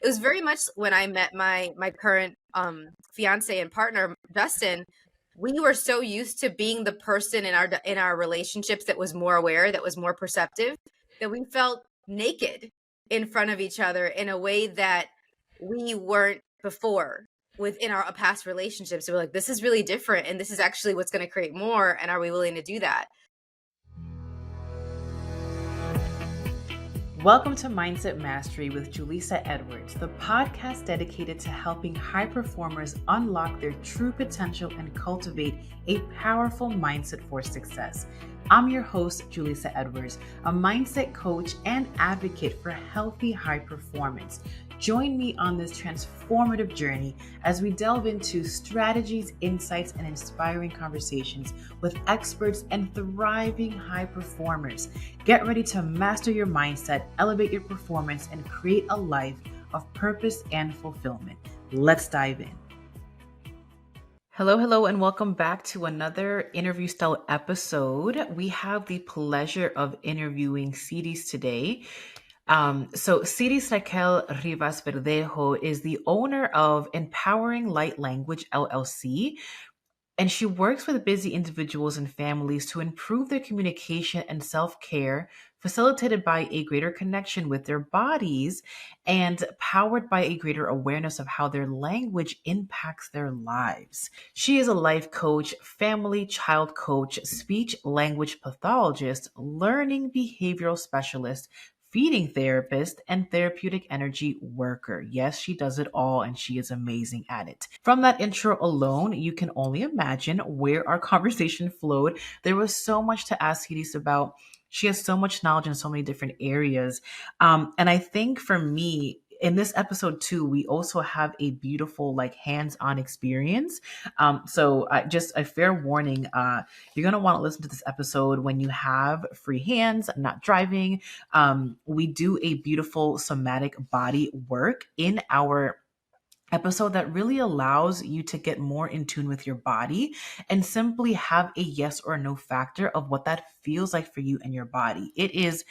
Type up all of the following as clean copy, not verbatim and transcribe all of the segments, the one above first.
it was very much when I met my current fiance and partner, Justin. We were so used to being the person in our relationships that was more aware, that was more perceptive, that we felt naked in front of each other in a way that we weren't before within our past relationships. So we're like, this is really different, and this is actually what's going to create more. And are we willing to do that? Welcome to Mindset Mastery with Julissa Edwards, the podcast dedicated to helping high performers unlock their true potential and cultivate a powerful mindset for success. I'm your host, Julissa Edwards, a mindset coach and advocate for healthy high performance. Join me on this transformative journey as we delve into strategies, insights, and inspiring conversations with experts and thriving high performers. Get ready to master your mindset, elevate your performance, and create a life of purpose and fulfillment. Let's dive in. Hello, and welcome back to another interview style episode. We have the pleasure of interviewing Siris today. So Siris Raquel Rivas-Verdejo is the owner of Empowering Light Language LLC, and she works with busy individuals and families to improve their communication and self-care, facilitated by a greater connection with their bodies and powered by a greater awareness of how their language impacts their lives. She is a life coach, family child coach, speech language pathologist, learning behavioral specialist, feeding therapist, and therapeutic energy worker. Yes, she does it all, and she is amazing at it. From that intro alone, you can only imagine where our conversation flowed. There was so much to ask Siris about. She has so much knowledge in so many different areas. And I think for me, in this episode too, we also have a beautiful hands-on experience. So just a fair warning, you're going to want to listen to this episode when you have free hands, not driving. We do a beautiful somatic body work in our episode that really allows you to get more in tune with your body and simply have a yes or no factor of what that feels like for you and your body. It is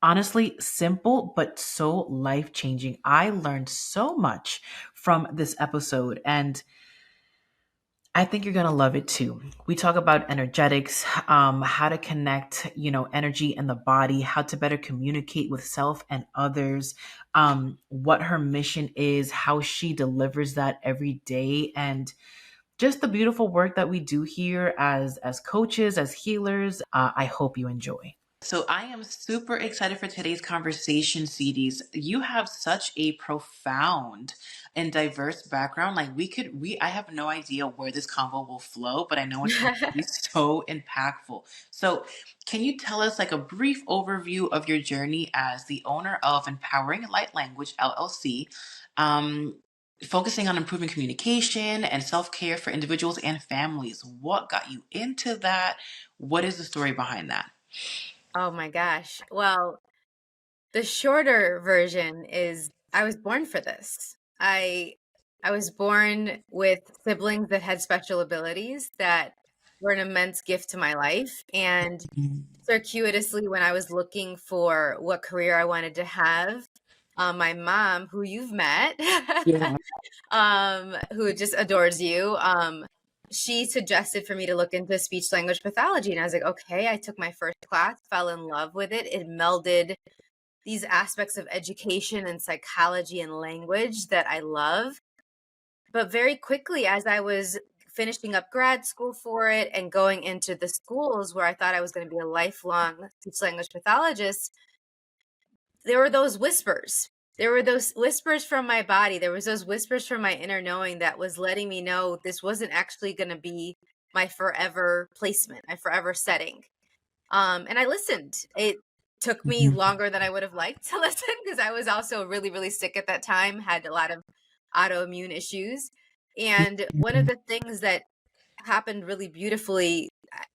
honestly simple, but so life-changing. I learned so much from this episode, and I think you're going to love it too. We talk about energetics, how to connect, energy and the body, how to better communicate with self and others, what her mission is, how she delivers that every day, and just the beautiful work that we do here as coaches, as healers. I hope you enjoy. So I am super excited for today's conversation, CDs. You have such a profound and diverse background. I have no idea where this convo will flow, but I know it's going to be so impactful. So can you tell us a brief overview of your journey as the owner of Empowering Light Language LLC, focusing on improving communication and self-care for individuals and families? What got you into that? What is the story behind that? Oh my gosh. Well, the shorter version is I was born for this. I was born with siblings that had special abilities that were an immense gift to my life. And circuitously, when I was looking for what career I wanted to have, my mom, who you've met, Yeah. who just adores you, she suggested for me to look into speech language pathology. And I was like, okay, I took my first class, fell in love with it. It melded these aspects of education and psychology and language that I love. But very quickly, as I was finishing up grad school for it and going into the schools where I thought I was going to be a lifelong speech language pathologist, there were those whispers. There were those whispers from my body. There was those whispers from my inner knowing that was letting me know this wasn't actually going to be my forever placement, my forever setting. And I listened. It took me longer than I would have liked to listen because I was also really, really sick at that time, had a lot of autoimmune issues. And one of the things that happened really beautifully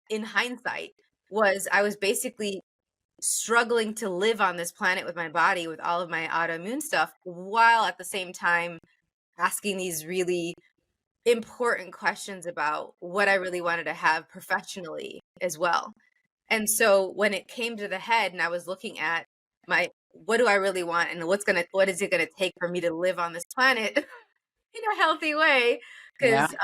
in hindsight was I was basically struggling to live on this planet with my body with all of my autoimmune stuff while at the same time asking these really important questions about what I really wanted to have professionally as well. And so when it came to the head and I was looking at my what do I really want, and what is it gonna take for me to live on this planet in a healthy way? Yeah. Because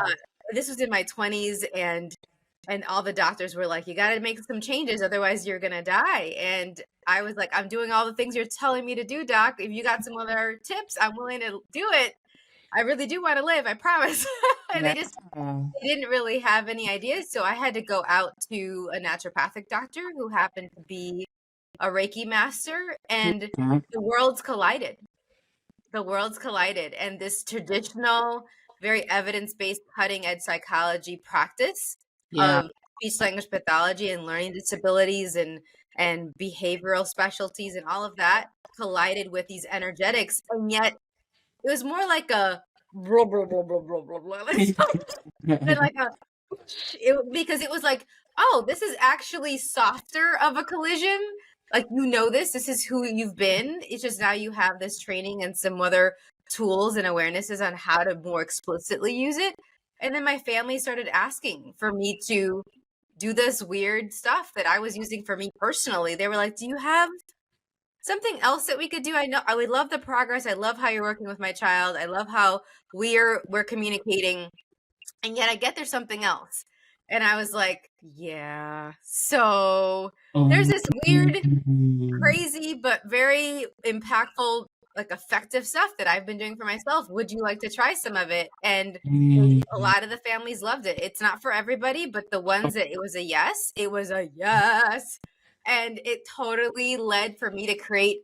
this was in my 20s, and all the doctors were like, you got to make some changes, otherwise you're gonna die. And I was like, I'm doing all the things you're telling me to do, doc. If you got some other tips, I'm willing to do it. I really do want to live, I promise. And Yeah. they didn't really have any ideas. So I had to go out to a naturopathic doctor who happened to be a Reiki master, and Mhm. the worlds collided. The worlds collided. And this traditional, very evidence-based, cutting-edge psychology practice Yeah. of speech language pathology and learning disabilities and behavioral specialties and all of that collided with these energetics. And yet it was more like a blah, blah, blah, blah, blah, blah, blah. Than like a because it was like, oh, this is actually softer of a collision. Like, this is who you've been. It's just now you have this training and some other tools and awarenesses on how to more explicitly use it. And then my family started asking for me to do this weird stuff that I was using for me personally. They were like, do you have something else that we could do? I know I would love the progress. I love how you're working with my child. I love how we're communicating, and yet I get there's something else. And I was like, yeah. So there's this weird, crazy, but very impactful, like effective stuff that I've been doing for myself. Would you like to try some of it? And a lot of the families loved it. It's not for everybody, but the ones that it was a yes, it was a yes. And it totally led for me to create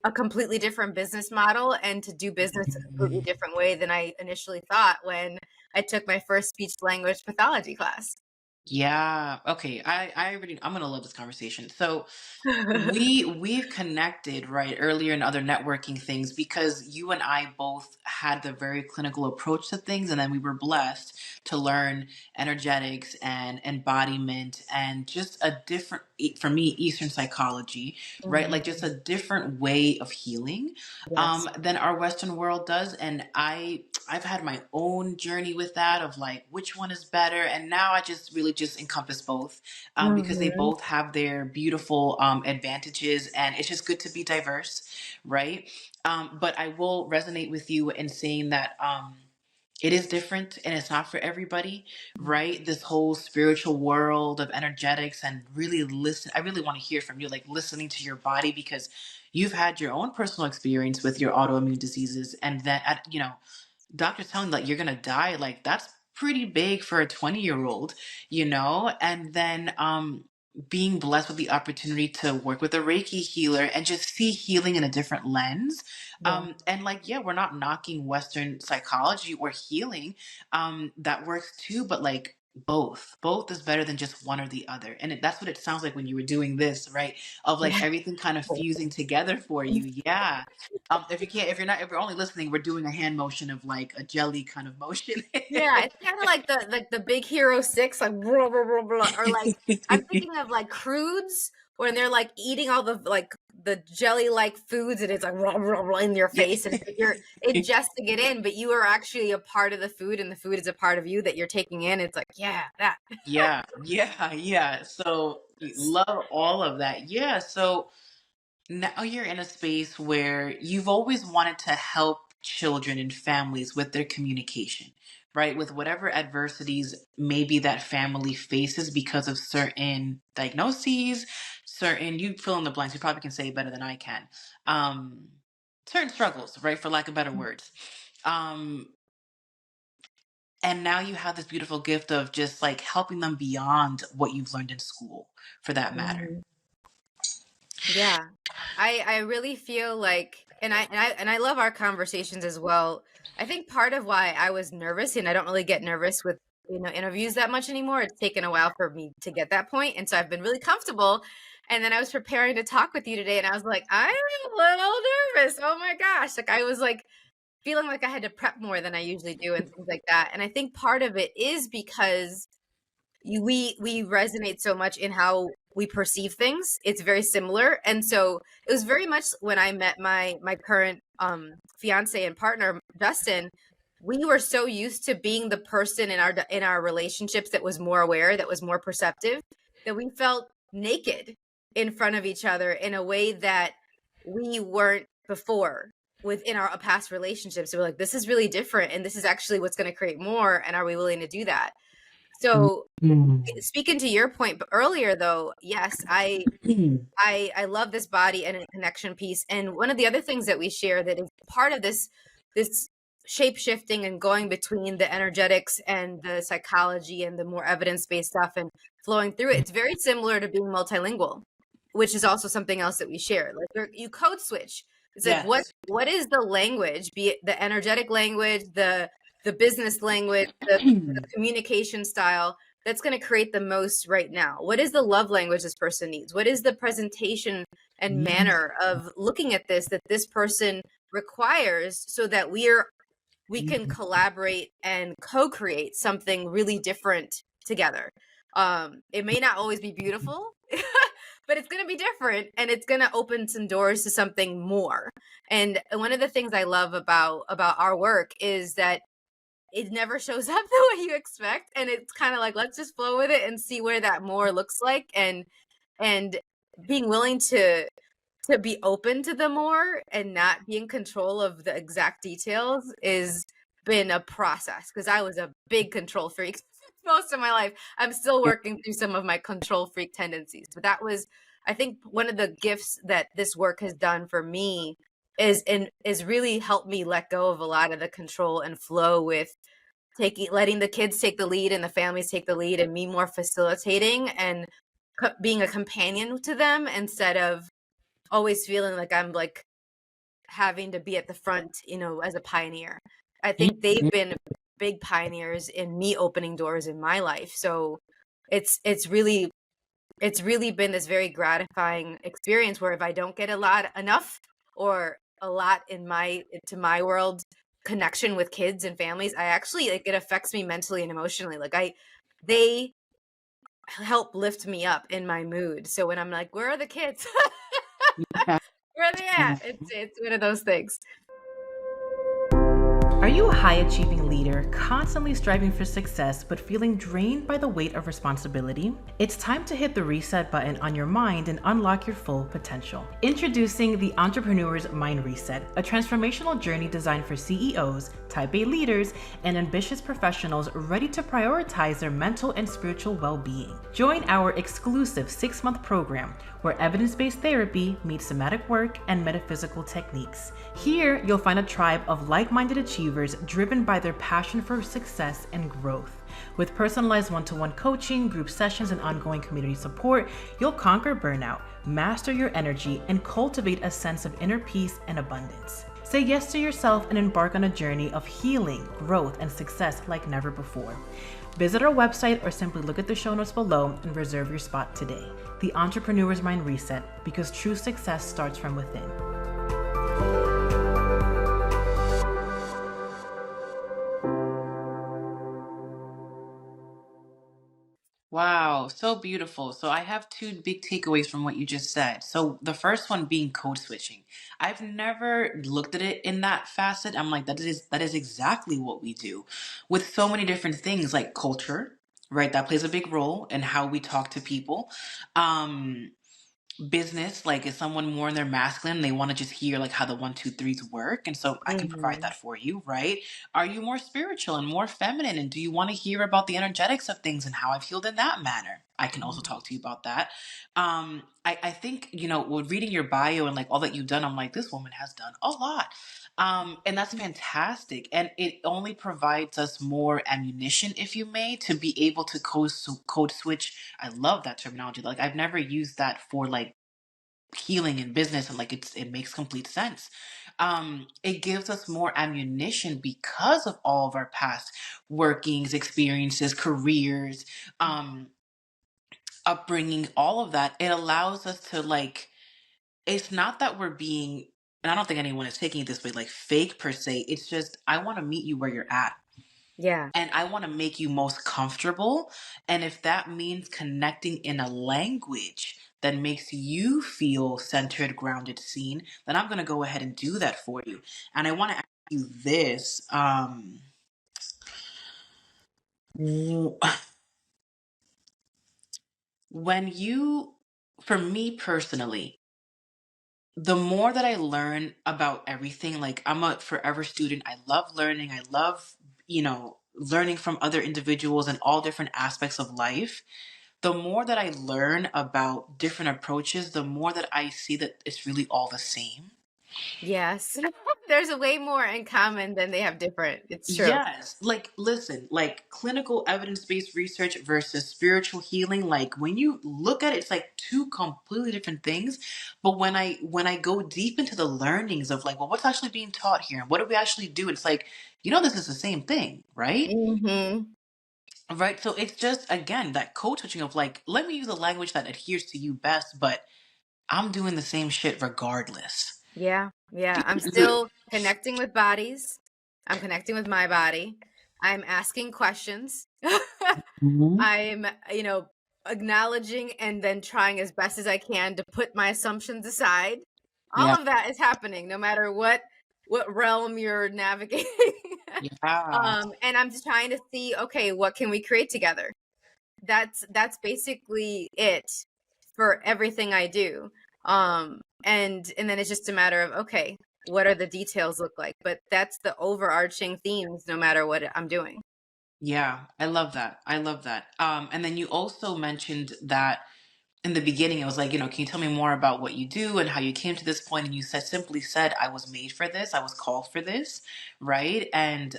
a completely different business model and to do business a completely different way than I initially thought when I took my first speech language pathology class. Yeah. Okay. I'm gonna love this conversation. So we've connected right earlier in other networking things because you and I both had the very clinical approach to things, and then we were blessed to learn energetics and embodiment and just a different, for me, Eastern psychology, right? Like just a different way of healing Yes. than our Western world does. And I've had my own journey with that of like which one is better, and now I just really just encompass both because they Mhm. both have their beautiful advantages, and it's just good to be diverse, right? But I will resonate with you in saying that it is different and it's not for everybody, right? This whole spiritual world of energetics and really listen. I really want to hear from you, like listening to your body because you've had your own personal experience with your autoimmune diseases, and then doctors telling like you're gonna die, like that's pretty big for a 20-year-old, and then being blessed with the opportunity to work with a Reiki healer and just see healing in a different lens. Yeah. And like, yeah, we're not knocking Western psychology or healing. That works too, but like both is better than just one or the other. And that's what it sounds like when you were doing this, right? Of like Yeah. everything kind of fusing together for you. Yeah. If you're only listening, we're doing a hand motion of like a jelly kind of motion. Yeah, it's kind of like the Big Hero 6, like blah, blah, blah, blah, or like I'm thinking of like crudes when they're like eating all the like the jelly like foods and it's like blah, blah, blah, in your Yeah. face, and you're ingesting it in, but you are actually a part of the food and the food is a part of you that you're taking in. It's like, yeah, that. Yeah, yeah, yeah. So love all of that. Yeah. So now you're in a space where you've always wanted to help children and families with their communication, right? With whatever adversities maybe that family faces because of certain diagnoses, certain, you fill in the blanks, you probably can say it better than I can. Um, Certain struggles, right? For lack of better words. Um, and now you have this beautiful gift of just like helping them beyond what you've learned in school, for that matter. Mhm. Yeah. I really feel like, and I love our conversations as well. I think part of why I was nervous, and I don't really get nervous with, interviews that much anymore. It's taken a while for me to get that point, and so I've been really comfortable. And then I was preparing to talk with you today, and I was like, I'm a little nervous. Oh my gosh. Like I was like feeling like I had to prep more than I usually do and things like that. And I think part of it is because we resonate so much in how we perceive things. It's very similar. And so it was very much when I met my current fiance and partner, Justin. We were so used to being the person in our relationships that was more aware, that was more perceptive, that we felt naked in front of each other in a way that we weren't before within our past relationships. So we're like, this is really different, and this is actually what's going to create more. And are we willing to do that? So speaking to your point earlier, though, yes, I love this body and a connection piece. And one of the other things that we share that is part of this shape shifting and going between the energetics and the psychology and the more evidence-based stuff and flowing through it, it's very similar to being multilingual, which is also something else that we share. Like you code switch. It's like what is the language, be it the energetic language, the business language, the communication style that's going to create the most right now? What is the love language this person needs? What is the presentation and manner of looking at this that this person requires so that we can collaborate and co-create something really different together? It may not always be beautiful, but it's going to be different, and it's going to open some doors to something more. And one of the things I love about our work is that it never shows up the way you expect, and it's kind of like, let's just flow with it and see where that more looks like, and being willing to be open to the more and not be in control of the exact details is been a process, because I was a big control freak most of my life. I'm still working through some of my control freak tendencies, but that was, I think, one of the gifts that this work has done for me is really helped me let go of a lot of the control and flow with letting the kids take the lead and the families take the lead, and me more facilitating and being a companion to them instead of always feeling like I'm like having to be at the front, as a pioneer. I think they've been big pioneers in me opening doors in my life. So it's really been this very gratifying experience where if I don't get enough or a lot into my world connection with kids and families, I actually, like, it affects me mentally and emotionally. Like they help lift me up in my mood. So when I'm like, where are the kids? Where are they at? It's one of those things. Are you a high achieving leader, constantly striving for success, but feeling drained by the weight of responsibility? It's time to hit the reset button on your mind and unlock your full potential. Introducing the Entrepreneur's Mind Reset, a transformational journey designed for CEOs, Type A leaders, and ambitious professionals ready to prioritize their mental and spiritual well-being. Join our exclusive 6-month program where evidence-based therapy meets somatic work and metaphysical techniques. Here, you'll find a tribe of like-minded achievers driven by their passion for success and growth. With personalized one-to-one coaching, group sessions, and ongoing community support, you'll conquer burnout, master your energy, and cultivate a sense of inner peace and abundance. Say yes to yourself and embark on a journey of healing, growth, and success like never before. Visit our website or simply look at the show notes below and reserve your spot today. The Entrepreneur's Mind Reset, because true success starts from within. Wow, so beautiful. So I have two big takeaways from what you just said. So the first one being code switching. I've never looked at it in that facet. I'm like, that is exactly what we do with so many different things like culture, right? That plays a big role in how we talk to people. Um, Business, like, is someone more in their masculine, they want to just hear like how the one two threes work, and so I can provide Mm-hmm. that for you, right? Are you more spiritual and more feminine, and do you want to hear about the energetics of things and how I've healed in that manner? I can also talk to you about that. I think, with reading your bio and like all that you've done, I'm like, this woman has done a lot. And that's fantastic, and it only provides us more ammunition, if you may, to be able to code switch. I love that terminology. Like, I've never used that for like healing in business, and like it makes complete sense. It gives us more ammunition because of all of our past workings, experiences, careers, um upbringing, all of that. It allows us to like, it's not that we're being, and I don't think anyone is taking it this way, like fake per se. It's just, I want to meet you where you're at, Yeah. and I want to make you most comfortable. And if that means connecting in a language that makes you feel centered, grounded, seen, then I'm going to go ahead and do that for you. And I want to ask you this. w- when you, for me personally, the more that I learn about everything, like I'm a forever student. I love learning. I love, learning from other individuals and all different aspects of life. The more that I learn about different approaches, the more that I see that it's really all the same. Yes. There's a way more in common than they have different. It's true. Yes, like listen, like clinical evidence-based research versus spiritual healing, like when you look at it, it's like two completely different things. But when I go deep into the learnings of like, well, what's actually being taught here and what do we actually do? It's like, this is the same thing, right? Hmm. Right. So it's just again that code switching of like, let me use a language that adheres to you best, but I'm doing the same shit regardless. Yeah. Yeah. I'm still connecting with bodies. I'm connecting with my body. I'm asking questions. Mhm. I'm, acknowledging and then trying as best as I can to put my assumptions aside. All Yeah. of that is happening no matter what realm you're navigating. Yeah. And I'm just trying to see, okay, what can we create together? That's basically it for everything I do. And then it's just a matter of, okay, what are the details look like? But that's the overarching themes no matter what I'm doing. Yeah, I love that. I love that. And then you also mentioned that in the beginning, it was like, can you tell me more about what you do and how you came to this point? And you simply said, I was made for this. I was called for this. Right. And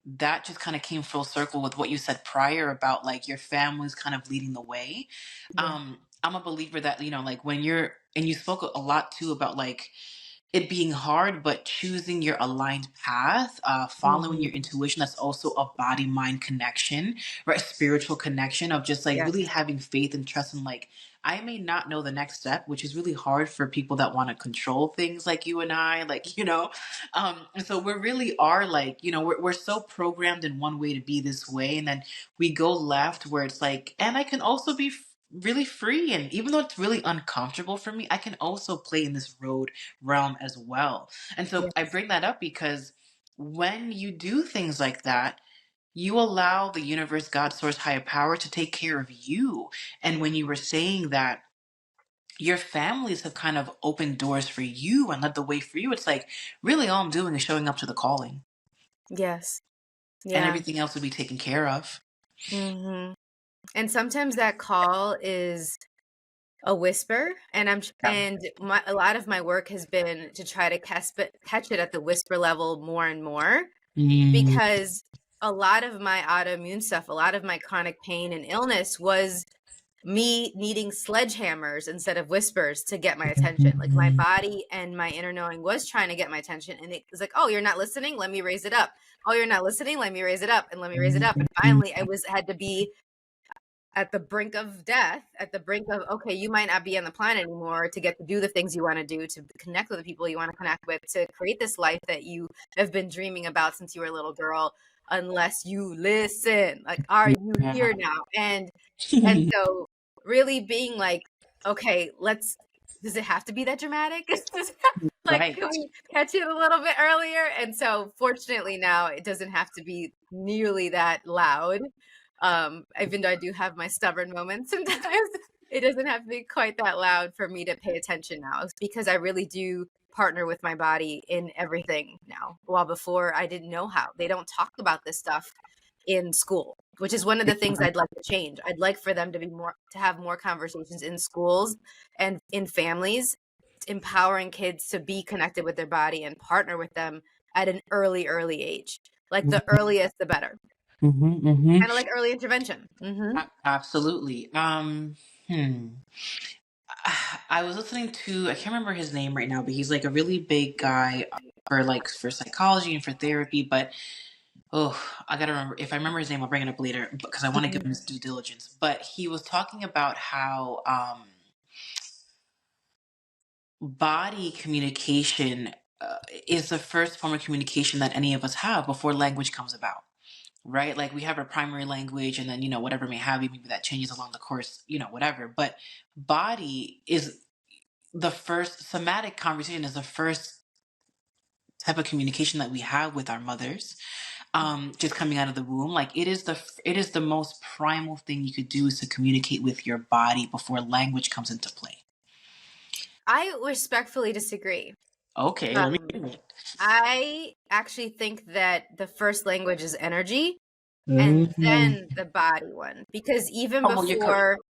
that just kind of came full circle with what you said prior about like your family's kind of leading the way. Yeah. I'm a believer that, like when and you spoke a lot too about like, it being hard, but choosing your aligned path, following your Hmm. intuition. That's also a body mind connection, right? Spiritual connection of just like really Yes. having faith and trust in like, I may not know the next step, which is really hard for people that want to control things like you and I, like, and so we really are like, we're so programmed in one way to be this way. And then we go left where it's like, and I can also be really free. And even though it's really uncomfortable for me, I can also play in this road realm as well. And so I Yes. bring that up because when you do things like that, you allow the universe, God, source, higher power to take care of you. And when you were saying that your families have kind of opened doors for you and led the way for you, it's like really all I'm doing is showing up to the calling Yes. and Yeah. everything else will be taken care of. Hmm. And sometimes that call is a whisper, and Yeah. a lot of my work has been to try to catch it at the whisper level more and more, Mm, because a lot of my autoimmune stuff, a lot of my chronic pain and illness was me needing sledgehammers instead of whispers to get my attention. Like my mhm. body and my inner knowing was trying to get my attention, and it was like, oh, you're not listening, let me raise it up. Oh, you're not listening, let me raise it up, and let me raise it up. And finally I had to be at the brink of death, at the brink of, okay, you might not be on the planet anymore to get to do the things you want to do, to connect with the people you want to connect with, to create this life that you have been dreaming about since you were a little girl, unless you listen. Like, are you Yeah. here now? And so really being like, okay, does it have to be that dramatic? Like, can Right. we catch it a little bit earlier? And so fortunately now it doesn't have to be nearly that loud. Even though I do have my stubborn moments sometimes, it doesn't have to be quite that loud for me to pay attention now. It's because I really do partner with my body in everything now. While before I didn't know how. They don't talk about this stuff in school, which is one of the things I'd like to change. I'd like for them to have more conversations in schools and in families, empowering kids to be connected with their body and partner with them at an early age. Like the earliest, the better. Hmm. Hmm. Kind of like early intervention. Hmm. Absolutely. I was listening to, I can't remember his name right now, but he's like a really big guy for psychology and for therapy. But oh, I gotta remember, if I remember his name, I'll bring it up later because I want to give him his due diligence. But he was talking about how body communication is the first form of communication that any of us have before language comes about. Right? Like we have our primary language and then, whatever may have you, maybe that changes along the course, whatever. But body is the first somatic conversation is the first type of communication that we have with our mothers. Just coming out of the womb, like it is the most primal thing you could do is to communicate with your body before language comes into play. I respectfully disagree. Okay, let me Um, hear it. I actually think that the first language is energy and Mm. then the body one, because Oh, well, you're correct.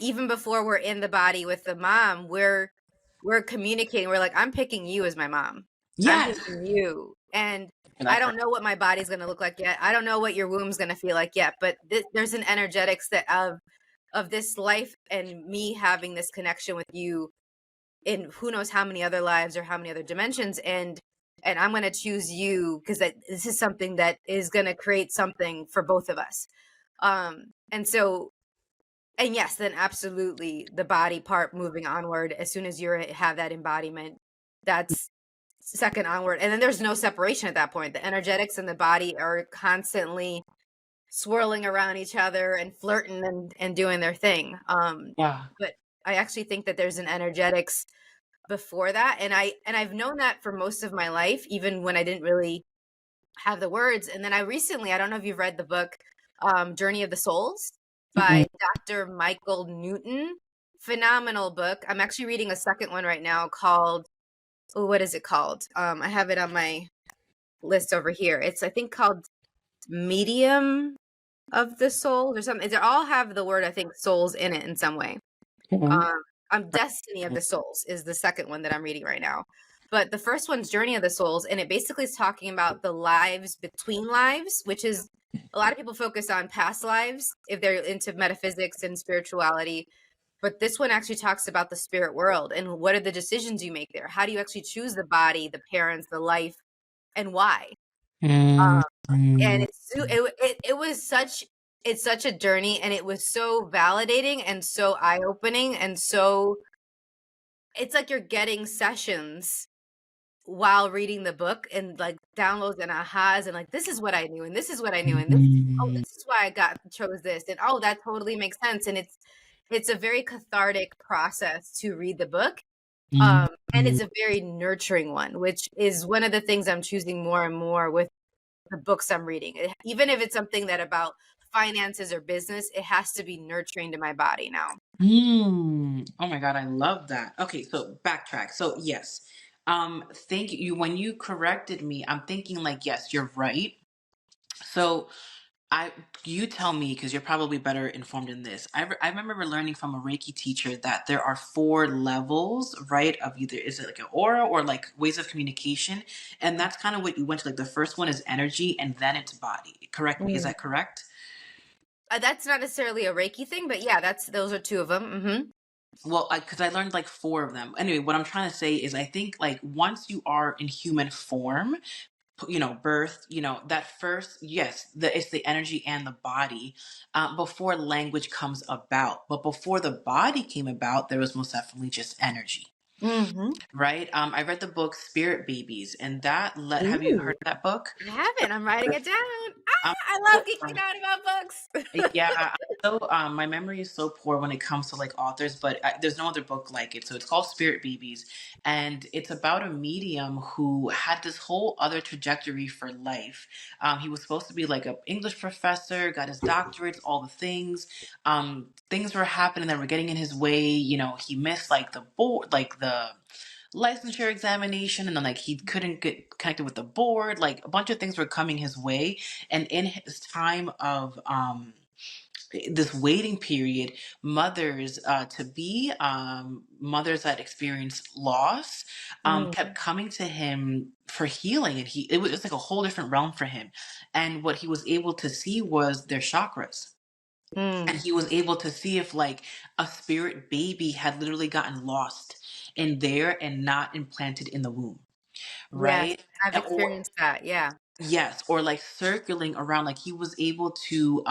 even before we're in the body with the mom, we're communicating. We're like, I'm picking you as my mom. I'm Yes. picking you. And I That's right. don't know what my body's going to look like yet. I don't know what your womb's going to feel like yet, but there's an energetics that of this life and me having this connection with you in who knows how many other lives or how many other dimensions, and I'm going to choose you because this is something that is going to create something for both of us. And so, and yes, then absolutely the body part moving onward as soon as you have that embodiment, that's second onward. And then there's no separation at that point. The energetics and the body are constantly swirling around each other and flirting and doing their thing. Yeah. But I actually think that there's an energetics before that, and I've known that for most of my life, even when I didn't really have the words. And then I don't know if you've read the book Journey of the Souls Mm-mm. by Dr. Michael Newton. Phenomenal book. I'm actually reading a second one right now called, oh, what is it called? I have it on my list over here. It's, I think, called Medium of the Soul or something. They all have the word, I think, souls in it in some way. Mhm. Destiny of the Souls is the second one that I'm reading right now. But the first one's Journey of the Souls, and it basically is talking about the lives between lives, which is a lot of people focus on past lives if they're into metaphysics and spirituality. But this one actually talks about the spirit world and what are the decisions you make there? How do you actually choose the body, the parents, the life, and why? Mm. And Mm. it was such it's such a journey, and it was so validating and so eye-opening, and so it's like you're getting sessions while reading the book and like downloads and ahas and like, this is what I knew and this is what I knew and Mm. this is why I chose this, and oh, that totally makes sense. And it's a very cathartic process to read the book. And Mm. it's a very nurturing one, which is one of the things I'm choosing more and more with the books I'm reading. Even if it's something that about finances or business, it has to be nurturing to my body now. Mm. Oh my God, I love that. Okay, so backtrack. So yes, thank you. When you corrected me, I'm thinking like, yes, you're right. So I, you tell me because you're probably better informed in this. I remember learning from a Reiki teacher that there are four levels, right? Of either is it like an aura or like ways of communication, and that's kind of what you went to. Like the first one is energy, and then it's body. Correct me. Is Mm. that correct? That's not necessarily a Reiki thing, but yeah, those are two of them. Well, because I learned like four of them. Anyway, what I'm trying to say is, I think like once you are in human form, birth, that first, yes, it's the energy and the body, before language comes about. But before the body came about, there was most definitely just energy, Mm-hmm. right? I read the book Spirit Babies, and have you Ooh, heard of that book? I haven't. I'm writing it down. Um, I love geeking out about books. Yeah, so my memory is so poor when it comes to like authors, but there's no other book like it. So it's called Spirit Babies, and it's about a medium who had this whole other trajectory for life. He was supposed to be like an English professor, got his doctorates, all the things. Things were happening that were getting in his way. He missed like the board, like the licensure examination, and then like he couldn't get connected with the board. Like a bunch of things were coming his way, and in his time of this waiting period, mothers to be mothers that experienced loss Mm, kept coming to him for healing, and it was just like a whole different realm for him. And what he was able to see was their chakras, and mm. he was able to see if like a spirit baby had literally gotten lost in there and not implanted in the womb, Yes, right? I've Or experienced that. Yeah. yes, or like circling around, like he was able to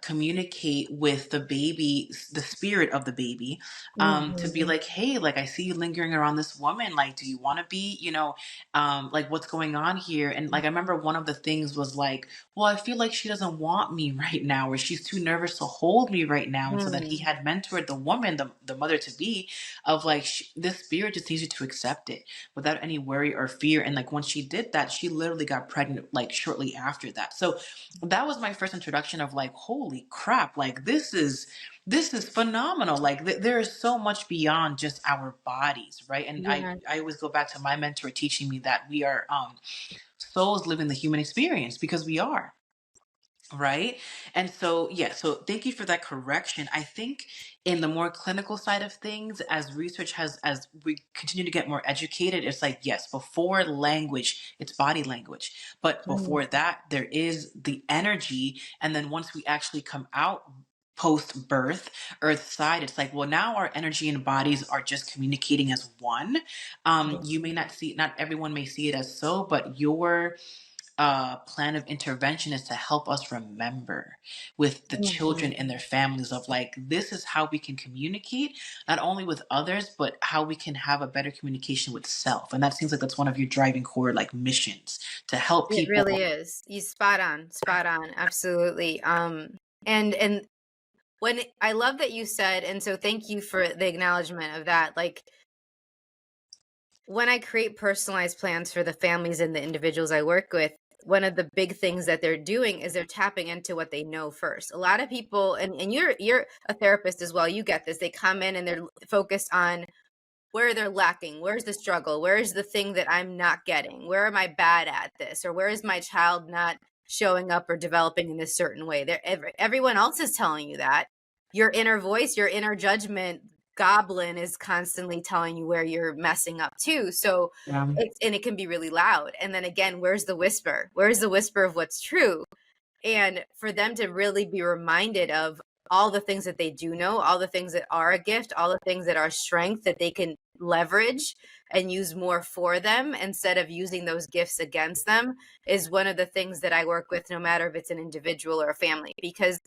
communicate with the baby, the spirit of the baby, to be Mm-hmm. like, hey, like I see you lingering around this woman, like do you want to be, like what's going on here? And like I remember one of the things was like, well, I feel like she doesn't want me right now, or she's too nervous to hold me right now. And so that he Mm, had mentored the woman, the mother to be, of like, this spirit just needs you to accept it without any worry or fear. And like once she did that, she literally got pregnant like shortly after that. So that was my first introduction of like, holy crap, like this is phenomenal. Like there is so much beyond just our bodies, right? And Yeah. I always go back to my mentor teaching me that we are souls living the human experience, because we are. Right. And so, yeah, so thank you for that correction. I think in the more clinical side of things, as research has, as we continue to get more educated, it's like, yes, before language, it's body language. But Mm, before that, there is the energy. And then once we actually come out post birth, earth side, it's like, well, now our energy and bodies are just communicating as one. yeah. You may not see, not everyone may see it as so, but your plan of intervention is to help us remember with the Mhm. children and their families of like, this is how we can communicate not only with others, but how we can have a better communication with self. And that seems like that's one of your driving core like missions, to help It people. really is. You spot on, absolutely. And when I love that you said, and so thank you for the acknowledgement of that. Like when I create personalized plans for the families and the individuals I work with, one of the big things that they're doing is they're tapping into what they know first. A lot of people, and you're a therapist as well, you get this. They come in and they're focused on where they're lacking, where's the struggle, where's the thing that I'm not getting, where am I bad at this, or where is my child not showing up or developing in this certain way. Everyone else is telling you that. Your inner voice, your inner judgment goblin is constantly telling you where you're messing up too. So and it can be really loud. And then again, where's the whisper, where's the whisper of what's true? And for them to really be reminded of all the things that they do know, all the things that are a gift, all the things that are strength that they can leverage and use more for them instead of using those gifts against them, is one of the things that I work with, no matter if it's an individual or a family, because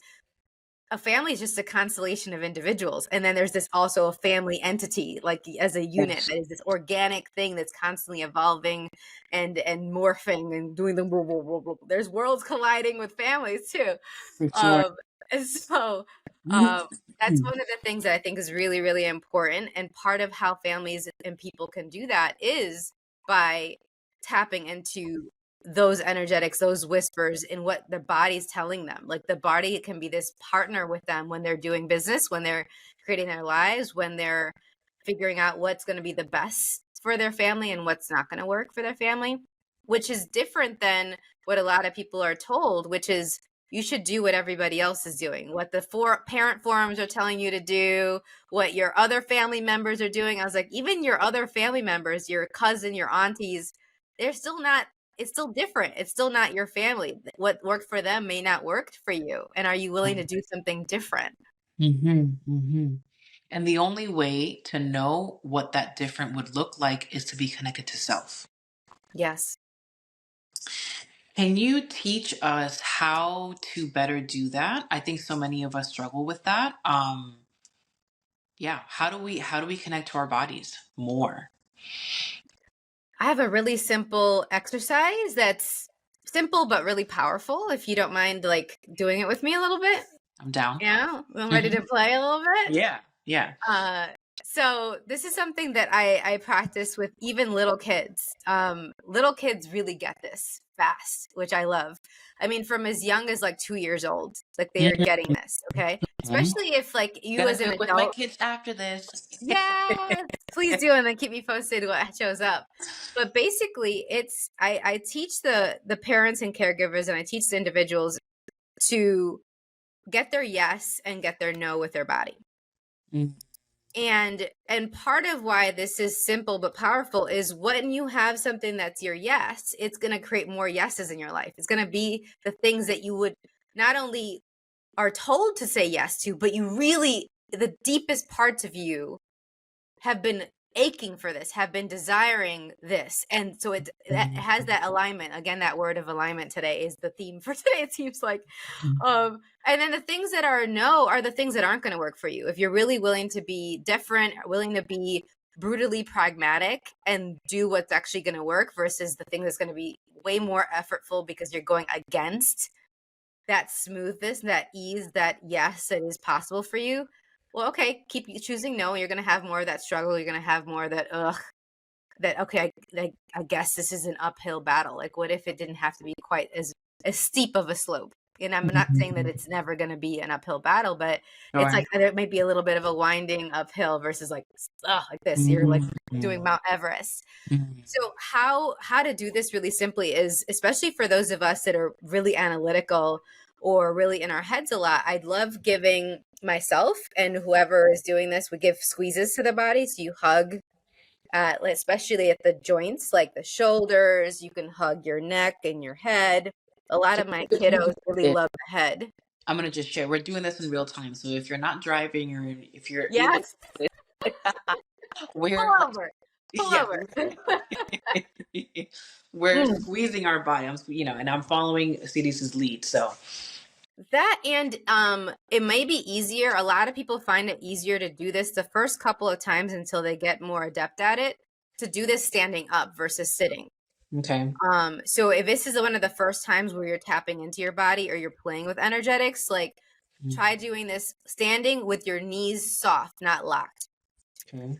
a family is just a constellation of individuals. And then there's this also a family entity, like as a unit, that is this organic thing that's constantly evolving and morphing and doing the, there's worlds colliding with families too. For sure. Um, and so um, that's one of the things that I think is really, really important. And part of how families and people can do that is by tapping into those energetics, those whispers in what the body's telling them. Like the body can be this partner with them when they're doing business, when they're creating their lives, when they're figuring out what's going to be the best for their family and what's not going to work for their family, which is different than what a lot of people are told, which is you should do what everybody else is doing, what the parent forums are telling you to do, what your other family members are doing. I was like, even your other family members, your cousin, your aunties, they're still not, it's still different. It's still not your family. What worked for them may not work for you. And are you willing to do something different? And the only way to know what that different would look like is to be connected to self. Yes. Can you teach us how to better do that? I think so many of us struggle with that. Yeah, how do we connect to our bodies more? I have a really simple exercise that's simple but really powerful. If you don't mind, like doing it with me a little bit. I'm down. Yeah, I'm ready Mhm. to play a little bit. Yeah, yeah. Uh, so this is something that I practice with even little kids. Little kids really get this fast, which I love. I mean, from as young as like 2 years old, like they are getting this. Okay, Mhm. especially if like you Gonna as do an it with my adult. kids after this. Yes, please do, and then keep me posted what shows up. But basically, I teach the parents and caregivers, and I teach the individuals to get their yes and get their no with their body. Mm. And part of why this is simple but powerful is when you have something that's your yes, it's going to create more yeses in your life. It's going to be the things that you would not only are told to say yes to, but you really, the deepest parts of you have been aching for this, have been desiring this. And so that has that alignment. Again, that word of alignment today is the theme for today, it seems like. And then the things that are no are the things that aren't going to work for you. If you're really willing to be different, willing to be brutally pragmatic and do what's actually going to work versus the thing that's going to be way more effortful because you're going against that smoothness, that ease, that yes, that is possible for you. Well, okay, keep choosing no. You're going to have more of that struggle. You're going to have more of that, that, okay, I guess this is an uphill battle. Like, what if it didn't have to be quite as steep of a slope? And I'm not saying that it's never going to be an uphill battle, but it's like there might be a little bit of a winding uphill versus like this. You're like doing Mount Everest. So how to do this really simply is, especially for those of us that are really analytical or really in our heads a lot, I'd love giving myself and whoever is doing this, we give squeezes to the body. So you hug, especially at the joints, like the shoulders. You can hug your neck and your head. A lot of my kiddos really love the head. I'm going to just share. We're doing this in real time. So if you're not driving or if you're able Yes. to, we're Pull over. Pull yeah, over. we're squeezing our body. And I'm following Siris's lead. So that, and it may be easier. A lot of people find it easier to do this the first couple of times until they get more adept at it, to do this standing up versus sitting. okay. So if this is one of the first times where you're tapping into your body or you're playing with energetics, like try doing this standing with your knees soft, not locked. Okay.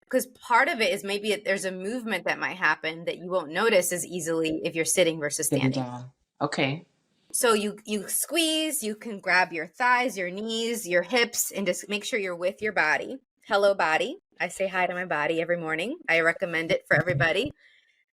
Because part of it is maybe there's a movement that might happen that you won't notice as easily if you're sitting versus standing. Okay. So you squeeze, you can grab your thighs, your knees, your hips, and just make sure you're with your body. Hello, body. I say hi to my body every morning. I recommend it for everybody.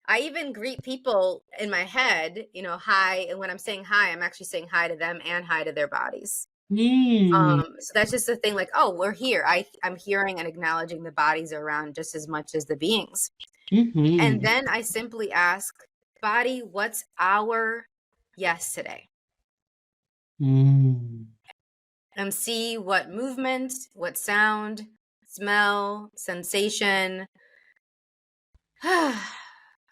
I even greet people in my head, hi. And when I'm saying hi, I'm actually saying hi to them and hi to their bodies. So that's just the thing, like, oh, we're here. I'm hearing and acknowledging the bodies around just as much as the beings. And then I simply ask, body, what's our yes today? And see what movement, what sound, smell, sensation,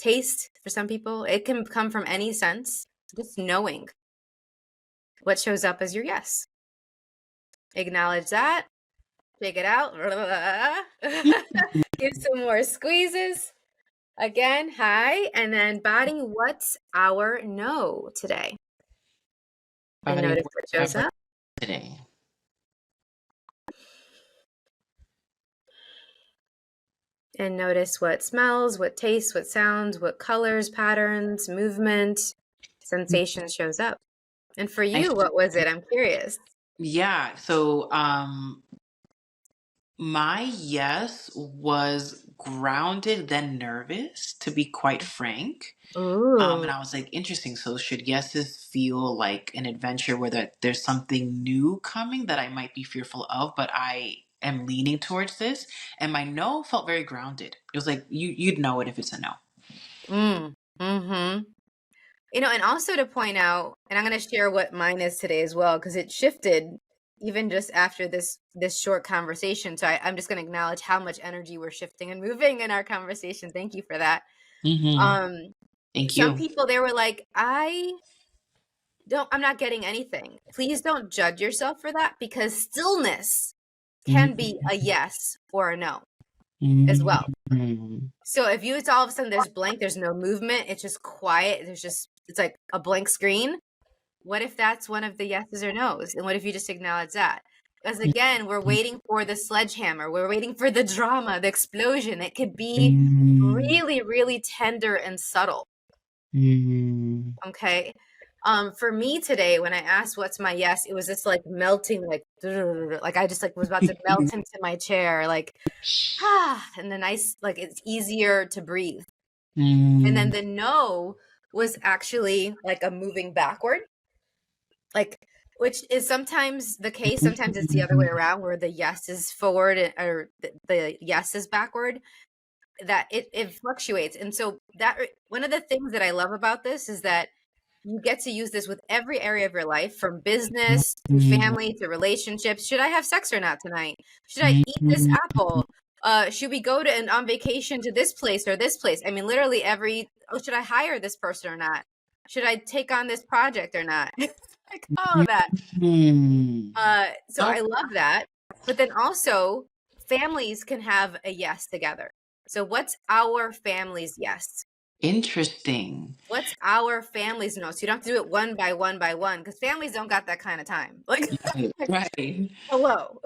taste for some people. It can come from any sense, just knowing what shows up as your yes. Acknowledge that. Take it out. Give some more squeezes. Again, hi. And then body, what's our no today? And notice what shows up today. And notice what smells, what tastes, what sounds, what colors, patterns, movement, sensation shows up. And for you, what was it? I'm curious. Yeah. So my yes was grounded, then nervous, to be quite frank. And I was like, interesting. So should yeses feel like an adventure where there's something new coming that I might be fearful of, but I am leaning towards this? And my no felt very grounded. It was like, you'd know it if it's a no. And also to point out, and I'm going to share what mine is today as well, because it shifted even just after this short conversation. So I'm just going to acknowledge how much energy we're shifting and moving in our conversation. Thank you for that. Thank you. Some people, they were like, I'm not getting anything. Please don't judge yourself for that, because stillness can be a yes or a no as well. So if it's all of a sudden there's blank, there's no movement, it's just quiet, it's like a blank screen. What if that's one of the yeses or nos? And what if you just acknowledge that? Because again, we're waiting for the sledgehammer. We're waiting for the drama, the explosion. It could be really, really tender and subtle. Okay. For me today, when I asked what's my yes, it was just like melting, like I just was about to melt into my chair, like, and the nice, like, it's easier to breathe. And then the no was actually like a moving backward, like, which is sometimes the case. Sometimes it's the other way around, where the yes is forward or the yes is backward. That it fluctuates. And so that one of the things that I love about this is that you get to use this with every area of your life, from business to family to relationships. Should I have sex or not tonight? Should I eat this apple? Should we go on vacation to this place or this place? I mean, literally should I hire this person or not? Should I take on this project or not? Like all of that. So I love that. But then also families can have a yes together. So what's our family's yes? Interesting. What's our family's no? So you don't have to do it one by one by one, because families don't got that kind of time. Like, right. Hello.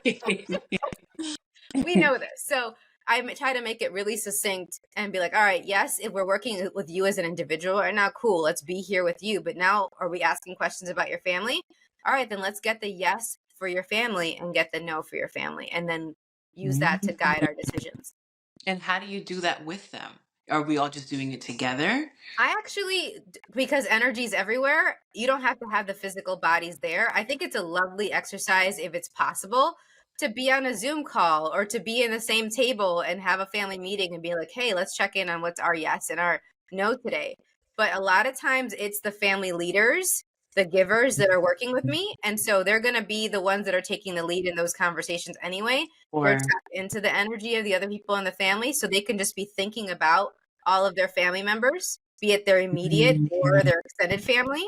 We know this. So I try to make it really succinct and be like, all right, yes, if we're working with you as an individual right now, cool, let's be here with you. But now, are we asking questions about your family? All right, then let's get the yes for your family and get the no for your family, and then use that to guide our decisions. And how do you do that with them? Are we all just doing it together? I actually, because energy is everywhere, you don't have to have the physical bodies there. I think it's a lovely exercise, if it's possible, to be on a Zoom call or to be in the same table and have a family meeting and be like, hey, let's check in on what's our yes and our no today. But a lot of times it's the family leaders, the givers that are working with me. And so they're going to be the ones that are taking the lead in those conversations anyway. They're Or tapped into the energy of the other people in the family. So they can just be thinking about all of their family members, be it their immediate or their extended family,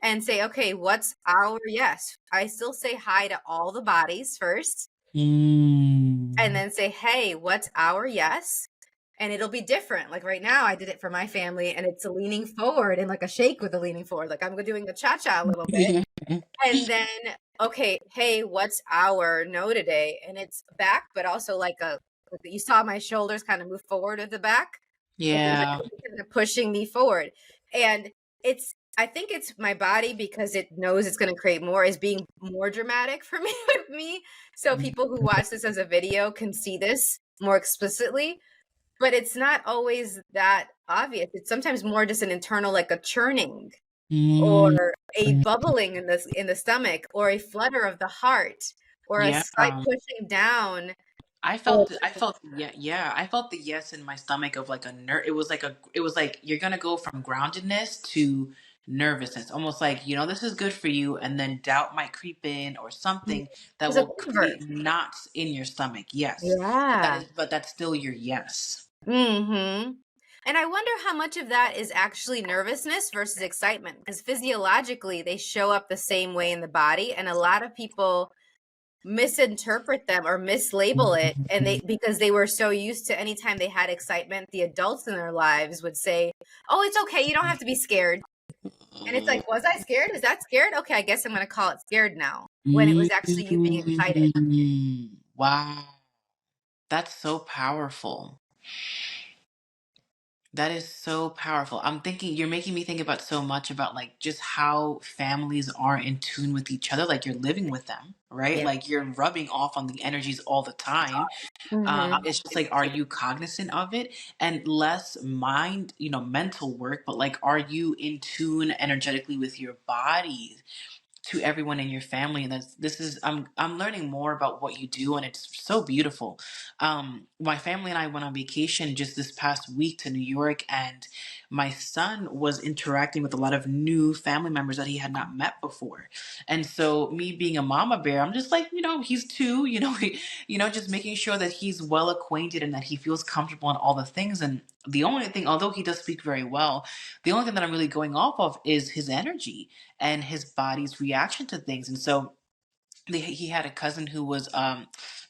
and say, okay, what's our yes? I still say hi to all the bodies first, and then say, hey, what's our yes? And it'll be different. Like right now, I did it for my family, and it's a leaning forward and like a shake with a leaning forward. Like I'm doing the cha-cha a little bit. And then, okay, hey, what's our no today? And it's back, but also like you saw my shoulders kind of move forward at the back. Like there's yeah. kind of pushing me forward. And I think it's my body, because it knows it's going to create more, is being more dramatic for me with me. So people who watch this as a video can see this more explicitly, but it's not always that obvious. It's sometimes more just an internal, like a churning or a bubbling in the stomach, or a flutter of the heart, or a Yeah. slight pushing down. Yeah, I felt the yes in my stomach of like a it was like you're gonna go from groundedness to nervousness, almost like, this is good for you, and then doubt might creep in or something that There's a will quiver. create knots in your stomach. Yes. Yeah. But that's still your yes. Mm-hmm. And I wonder how much of that is actually nervousness versus excitement, because physiologically they show up the same way in the body, and a lot of people misinterpret them or mislabel it, and because they were so used to anytime they had excitement, the adults in their lives would say, oh, it's okay, you don't have to be scared. And it's like, was I scared? Is that scared? Okay, I guess I'm going to call it scared now, when it was actually you being excited. Wow. That's so powerful. That is so powerful. You're making me think about so much about like just how families are in tune with each other. Like you're living with them, right? Yeah. Like you're rubbing off on the energies all the time. Mm-hmm. It's just like, are you cognizant of it? And less mental work, but like, are you in tune energetically with your body, to everyone in your family? And I'm learning more about what you do, and it's so beautiful. My family and I went on vacation just this past week to New York, and my son was interacting with a lot of new family members that he had not met before. And so me being a mama bear, I'm just like, he's two, just making sure that he's well acquainted and that he feels comfortable in all the things. And the only thing, although he does speak very well, the only thing that I'm really going off of is his energy and his body's reaction to things. And so he had a cousin who was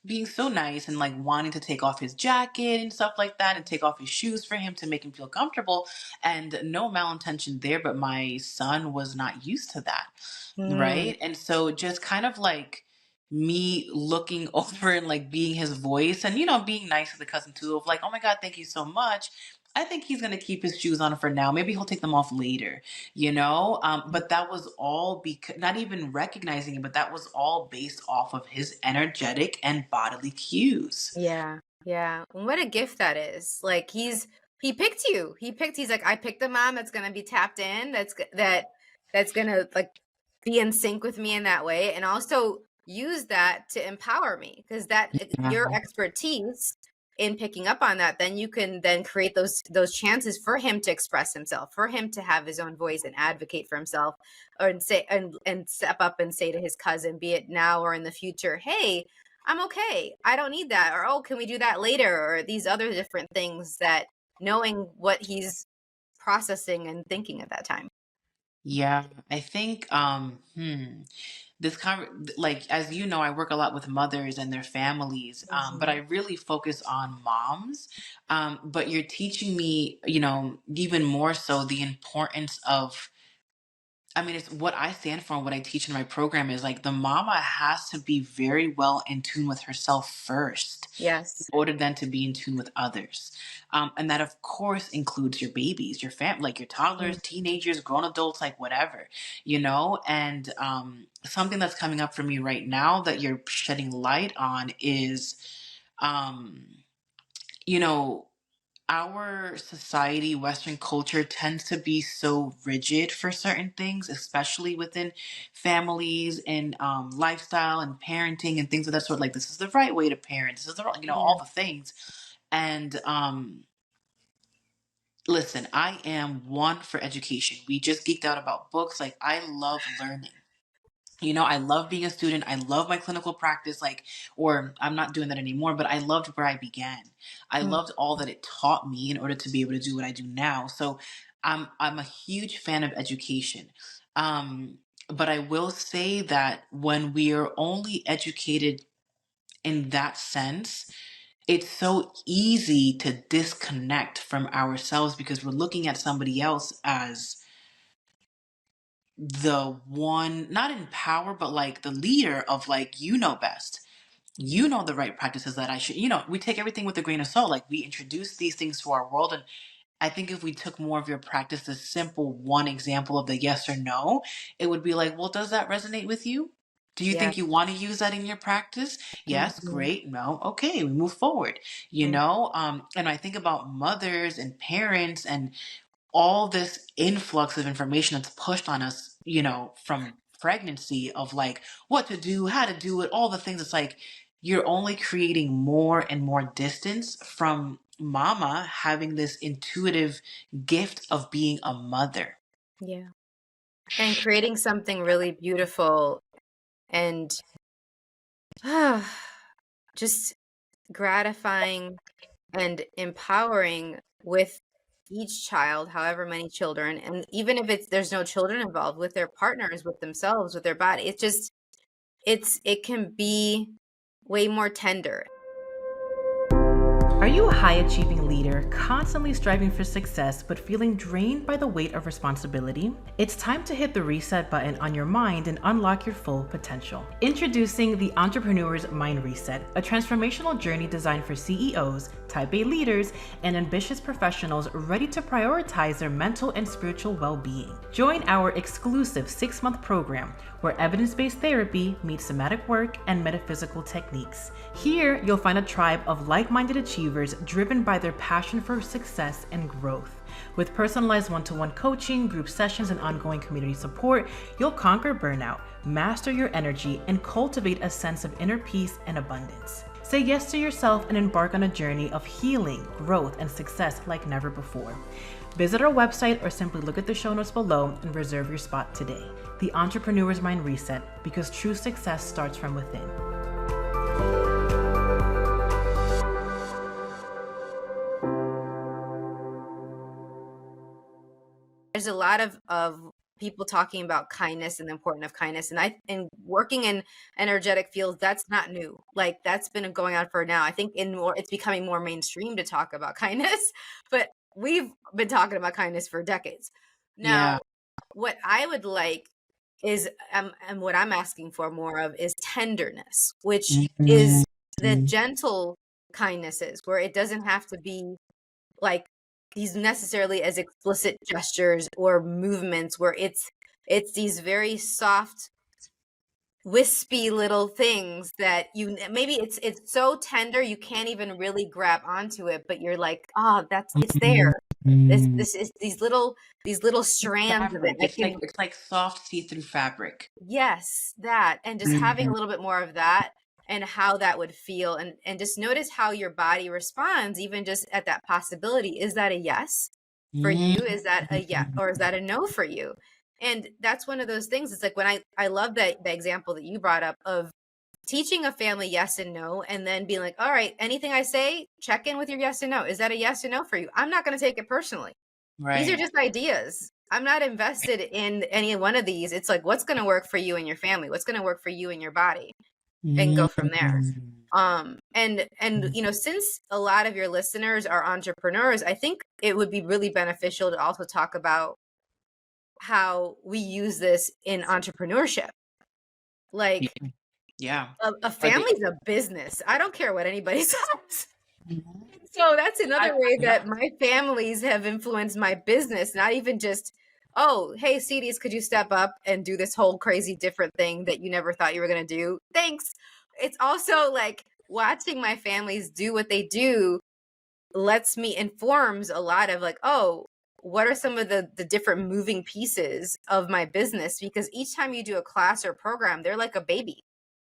being so nice and like wanting to take off his jacket and stuff like that and take off his shoes for him to make him feel comfortable, and no malintention there, but my son was not used to that, Mm. right? And so just kind of like me looking over and like being his voice, and being nice to the cousin too, of like, oh my god, thank you so much, I think he's going to keep his shoes on for now, maybe he'll take them off later, but that was all because, not even recognizing it, but that was all based off of his energetic and bodily cues. Yeah. Yeah. And what a gift that is. Like he picked you. He's like, I picked a mom that's going to be tapped in. That's going to like be in sync with me in that way. And also use that to empower me, because your expertise in picking up on that, then you can then create those chances for him to express himself, for him to have his own voice and advocate for himself, or and step up and say to his cousin, be it now or in the future, hey, I'm okay, I don't need that, or oh, can we do that later, or these other different things, that knowing what he's processing and thinking at that time. Yeah, I think like, as you know, I work a lot with mothers and their families, but I really focus on moms. But you're teaching me, even more so, the importance of I mean, it's what I stand for and what I teach in my program is like the mama has to be very well in tune with herself first in Yes. order then to be in tune with others. And that, of course, includes your babies, your family, like your toddlers, Mm. teenagers, grown adults, like whatever, you know? And something that's coming up for me right now that you're shedding light on is, um, you know, our society, Western culture tends to be so rigid for certain things, especially within families and lifestyle and parenting and things of that sort. Like, this is the right way to parent. This is the right, all Yeah. the things. And listen, I am one for education. We just geeked out about books. Like, I love learning. I love being a student. I love my clinical practice, or I'm not doing that anymore, but I loved where I began. I Mm. loved all that it taught me in order to be able to do what I do now. So I'm a huge fan of education. But I will say that when we are only educated in that sense, it's so easy to disconnect from ourselves because we're looking at somebody else as the one, not in power, but like the leader of like, you know best. You know the right practices that I should, we take everything with a grain of salt. Like we introduce these things to our world. And I think if we took more of your practice, the simple one example of the yes or no, it would be like, well, does that resonate with you? Do you Yeah. think you want to use that in your practice? Yes, Mhm. great. No, okay, we move forward. Mm. And I think about mothers and parents and all this influx of information that's pushed on us, from pregnancy of like what to do, how to do it, all the things. It's like you're only creating more and more distance from mama having this intuitive gift of being a mother. Yeah. And creating something really beautiful and just gratifying and empowering with each child, however many children, and even if there's no children involved, with their partners, with themselves, with their body, it can be way more tender. Are you a high achieving leader, constantly striving for success but feeling drained by the weight of responsibility? It's time to hit the reset button on your mind and unlock your full potential. Introducing the Entrepreneur's Mind Reset, a transformational journey designed for CEOs, Type A leaders, and ambitious professionals ready to prioritize their mental and spiritual well-being. Join our exclusive 6-month program where evidence-based therapy meets somatic work and metaphysical techniques. Here, you'll find a tribe of like-minded achievers driven by their passion for success and growth. With personalized one-to-one coaching, group sessions, and ongoing community support, you'll conquer burnout, master your energy, and cultivate a sense of inner peace and abundance. Say yes to yourself and embark on a journey of healing, growth, and success like never before. Visit our website or simply look at the show notes below and reserve your spot today. The Entrepreneur's Mind Reset, because true success starts from within. There's a lot of people talking about kindness and the importance of kindness, and working in energetic fields, that's not new. Like that's been going on for now. I think it's becoming more mainstream to talk about kindness, but we've been talking about kindness for decades. Yeah. Now, what I would like is, and what I'm asking for more of is tenderness, which is the gentle kindnesses where it doesn't have to be like these necessarily as explicit gestures or movements, where it's these very soft, wispy little things that maybe it's so tender you can't even really grab onto it, but you're like, oh, it's there. This is these little strands of it Fabric. that It's like can. it's like soft see-through fabric. Yes, that, and just having a little bit more of that and how that would feel, and just notice how your body responds even just at that possibility. Is that a yes for you? Is that a yes, or is that a no for you? And that's one of those things. It's like when I love that the example that you brought up of teaching a family yes and no, and then being like, all right, anything I say, check in with your yes and no. Is that a yes or no for you? I'm not going to take it personally. These are Right. just ideas. I'm not invested in any one of these. It's like, what's going to work for you and your family? What's going to work for you and your body? And go from there. And since a lot of your listeners are entrepreneurs, I think it would be really beneficial to also talk about how we use this in entrepreneurship. Like Yeah. a Are they? family's a business. I don't care what anybody says. Mhm. So that's another way Yeah. that my families have influenced my business, not even just, oh, hey, CDs, could you step up and do this whole crazy different thing that you never thought you were going to do? Thanks. It's also like watching my families do what they do informs a lot of like, oh, what are some of the different moving pieces of my business? Because each time you do a class or program, they're like a baby.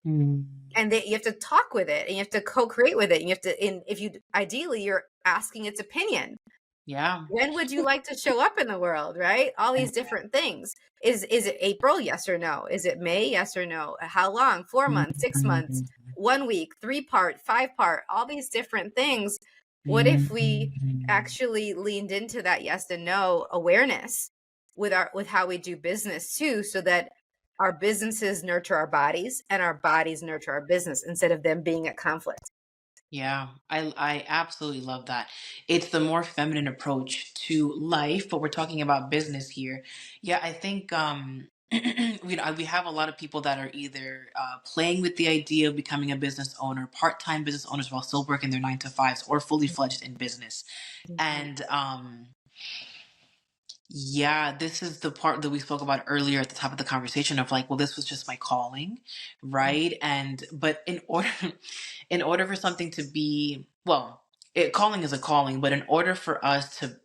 Mm. And you have to talk with it and you have to co-create with it. And you have to, if you, ideally, you're asking its opinion. Yeah. When would you like to show up in the world, right? All these different things. Is it April? Yes or no? Is it May? Yes or no? How long? 4 months, 6 months, 1 week, 3-part, 5-part, all these different things. What if we actually leaned into that yes and no awareness with how we do business too, so that our businesses nurture our bodies and our bodies nurture our business instead of them being at conflict. Yeah, I absolutely love that. It's the more feminine approach to life, but we're talking about business here. Yeah, I think we have a lot of people that are either playing with the idea of becoming a business owner, part-time business owners while still working their 9 to 5s, or fully fledged in business. Mhm. And yeah, this is the part that we spoke about earlier at the top of the conversation of like, well, this was just my calling, right? And but in order in order for something to be, well, calling is a calling, but in order for us to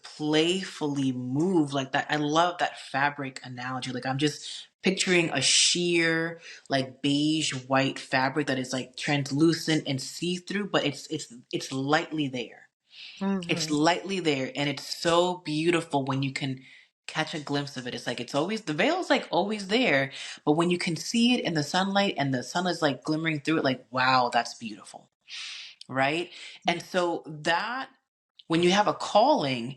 playfully move like that, I love that fabric analogy. Like I'm just picturing a sheer like beige white fabric that is like translucent and see-through, but it's lightly there. It's Mhm. lightly there, and it's so beautiful when you can catch a glimpse of it. It's like it's always the veil is like always there, but when you can see it in the sunlight and the sun is like glimmering through it, like wow, that's beautiful, right? And so that when you have a calling,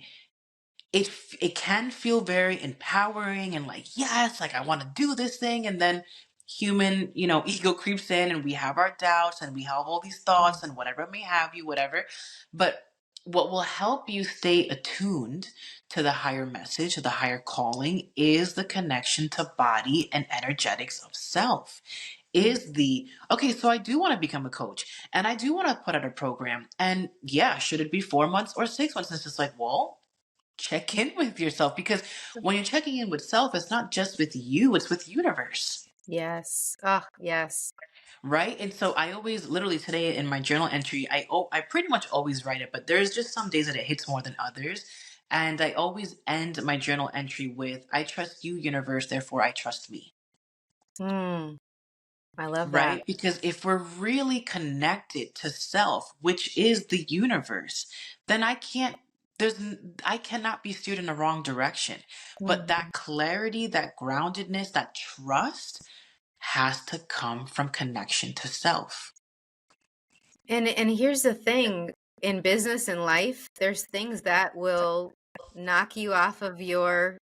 it can feel very empowering and like yes, like I want to do this thing, and then human ego creeps in and we have our doubts and we have all these thoughts and whatever may have you whatever. But what will help you stay attuned to the higher message, to the higher calling, is the connection to body and energetics of self. Is the okay, so I do want to become a coach and I do want to put out a program, and yeah, should it be 4 months or 6 months? It's just like, well, check in with yourself, because when you're checking in with self, it's not just with you, it's with universe, Yes. Oh, yes. right? And so I always literally today in my journal entry, I pretty much always write it, but there's just some days that it hits more than others. And I always end my journal entry with, I trust you, universe, therefore I trust me. Mm, I love that. Right? Because if we're really connected to self, which is the universe, then I cannot be steered in the wrong direction. But Mhm. that clarity, that groundedness, that trust has to come from connection to self. And here's the thing, in business and life, there's things that will knock you off of your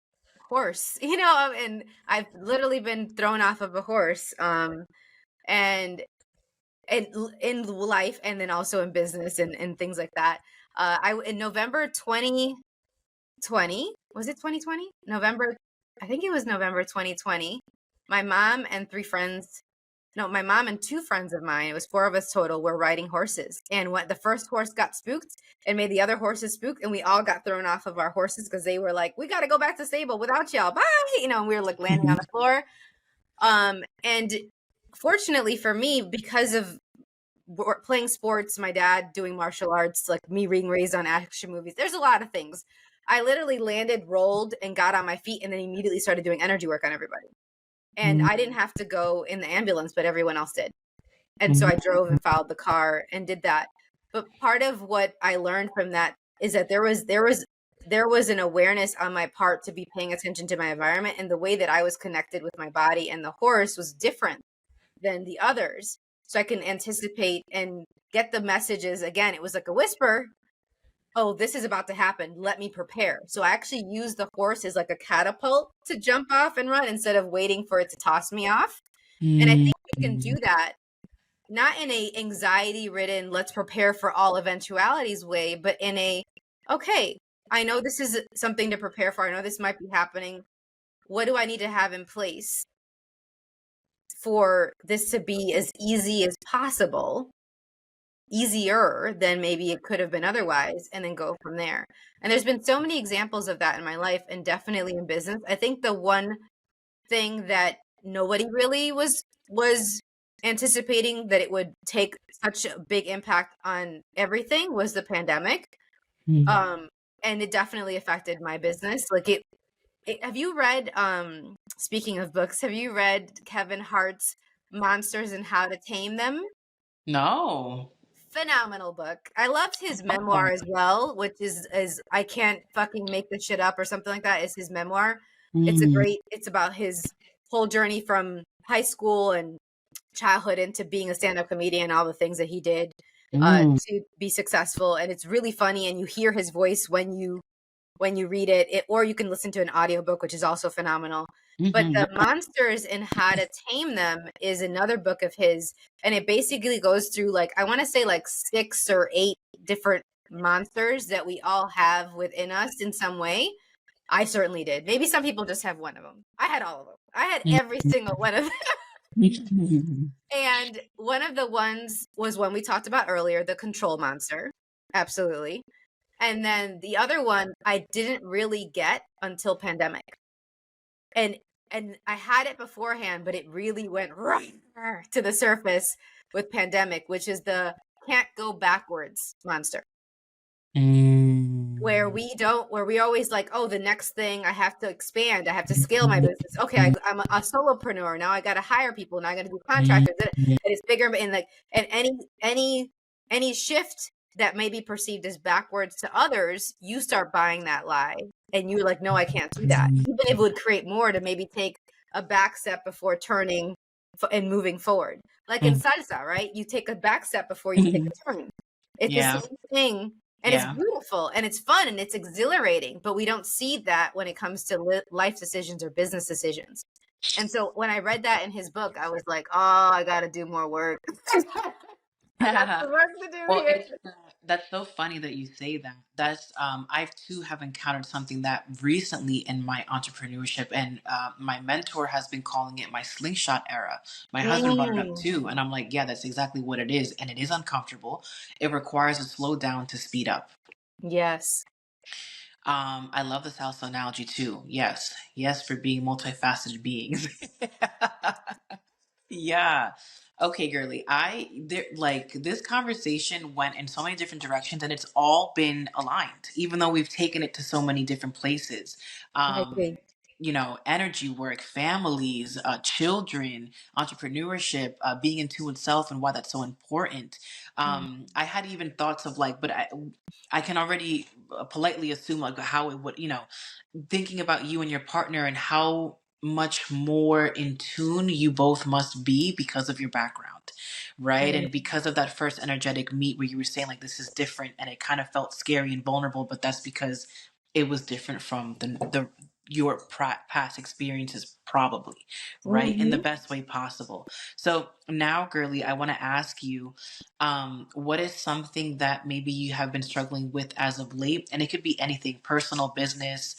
horse, and I've literally been thrown off of a horse, and in life and then also in business and things like that. In November 2020, was it 2020? November, I think it was November 2020. My mom and three friends No, my mom and two friends of mine, it was four of us total, were riding horses. And when the first horse got spooked and made the other horses spooked, and we all got thrown off of our horses because they were like, we got to go back to stable without y'all. Bye. And we were like landing on the floor. And fortunately for me, because of playing sports, my dad doing martial arts, like me being raised on action movies, there's a lot of things. I literally landed, rolled, and got on my feet, and then immediately started doing energy work on everybody. And I didn't have to go in the ambulance, but everyone else did. And so I drove and followed the car and did that. But part of what I learned from that is that there was an awareness on my part to be paying attention to my environment, and the way that I was connected with my body and the horse was different than the others. So I can anticipate and get the messages. Again, it was like a whisper. Oh, this is about to happen. Let me prepare. So I actually use the horse as like a catapult to jump off and run instead of waiting for it to toss me off. And I think we can do that not in a anxiety ridden, let's prepare for all eventualities way, but in a, okay, I know this is something to prepare for. I know this might be happening. what do I need to have in place for this to be as easy as possible, easier than maybe it could have been otherwise, and then go from there. And there's been so many examples of that in my life, and definitely in business. I think the one thing that nobody really was anticipating that it would take such a big impact on everything was the pandemic. And it definitely affected my business. Like have you read, speaking of books, have you read Kevin Hart's Monsters and How to Tame Them? No. Phenomenal book. I loved his memoir as well, which is I can't fucking make this shit up or something like that. It's his memoir. It's about his whole journey from high school and childhood into being a stand-up comedian, all the things that he did to be successful. And it's really funny, and you hear his voice when you read it, or you can listen to an audiobook, which is also phenomenal. But the Monsters and How to Tame Them is another book of his, and it basically goes through, like, I want to say like 6 or 8 different monsters that we all have within us in some way. I certainly did. Maybe some people just have one of them. I had all of them. I had every single one of them. And one of the ones was one we talked about earlier, the control monster. Absolutely. And then the other one I didn't really get until pandemic. And I had it beforehand, but it really went right to the surface with pandemic, which is the can't go backwards monster. Where we always like, oh, the next thing, I have to expand, I have to scale my business. Okay, I'm a solopreneur now. I got to hire people, now I got to do contractors, and it's bigger. And any shift that may be perceived as backwards to others, you start buying that lie, and you're like, no, I can't do that. Even if it would create more to maybe take a back step before turning and moving forward. Like in salsa, right? You take a back step before you take a turn. It's the same thing. And it's beautiful and it's fun and it's exhilarating, but we don't see that when it comes to life decisions or business decisions. And so when I read that in his book, I was like, oh, I got to do more work. I got some work to do here. That's so funny that you say that. That's I too have encountered something that recently in my entrepreneurship, and my mentor has been calling it my slingshot era. My husband brought it up too, and I'm like, yeah, that's exactly what it is, and it is uncomfortable. It requires a slow down to speed up. Yes. I love the salsa analogy too. Yes, for being multifaceted beings. Yeah. Okay, girly. This conversation went in so many different directions, and it's all been aligned, even though we've taken it to so many different places. I agree. Energy work, families, children, entrepreneurship, being in tune with self, and why that's so important. I had even thoughts of like, but I can already politely assume like how it would, thinking about you and your partner and how much more in tune you both must be because of your background, right? And because of that first energetic meet where you were saying like this is different and it kind of felt scary and vulnerable, but that's because it was different from your past experiences, probably, right? In the best way possible. So now, girly, I want to ask you, what is something that maybe you have been struggling with as of late? And it could be anything, personal, business,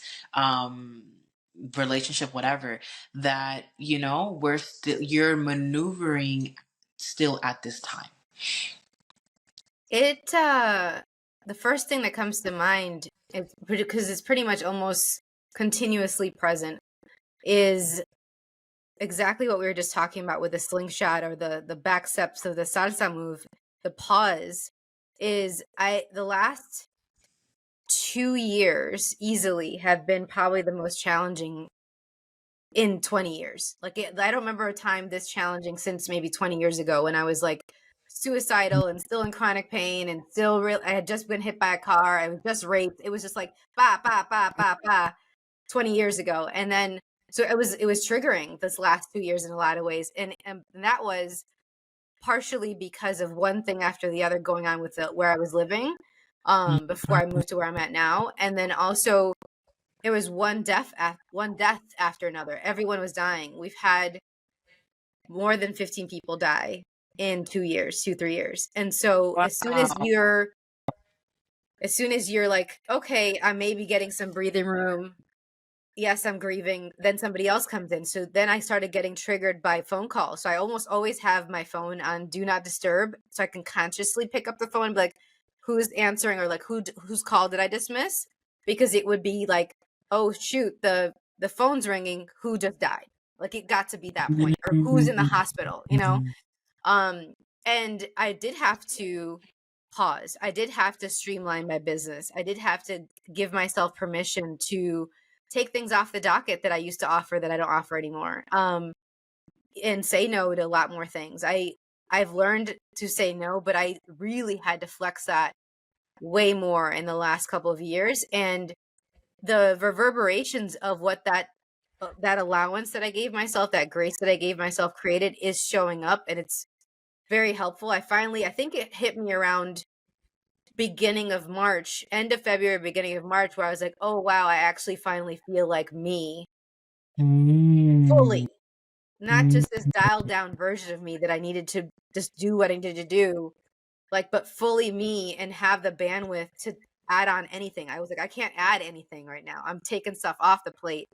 relationship, whatever, that you're maneuvering still at this time. The first thing that comes to mind, because it's pretty much almost continuously present, is exactly what we were just talking about with the slingshot or the back steps of the salsa move. The pause is the last 2 years easily have been probably the most challenging in 20 years. Like I don't remember a time this challenging since maybe 20 years ago when I was like suicidal and still in chronic pain and still I had just been hit by a car. I was just raped. It was just like ba ba ba ba ba 20 years ago. And then so it was triggering this last 2 years in a lot of ways. And that was partially because of one thing after the other going on with where I was living before I moved to where I'm at now. And then also there was one death after another. Everyone was dying. We've had more than 15 people die in 3 years. And so as soon as you're like, okay, I may be getting some breathing room, yes, I'm grieving. Then somebody else comes in. So then I started getting triggered by phone calls. So I almost always have my phone on do not disturb, so I can consciously pick up the phone and be like, who's answering, or like whose call did I dismiss? Because it would be like, oh shoot, the phone's ringing. Who just died? Like it got to be that point, or who's in the hospital, you know? And I did have to pause. I did have to streamline my business. I did have to give myself permission to take things off the docket that I used to offer that I don't offer anymore. And say no to a lot more things. I've learned to say no, but I really had to flex that way more in the last couple of years. And the reverberations of what that allowance that I gave myself, that grace that I gave myself created, is showing up, and it's very helpful. I think it hit me around beginning of March, end of February, beginning of March, where I was like, oh wow, I actually finally feel like me fully, not just this dialed down version of me that I needed to just do what I needed to do, like, but fully me, and have the bandwidth to add on anything. I was like, I can't add anything right now. I'm taking stuff off the plate.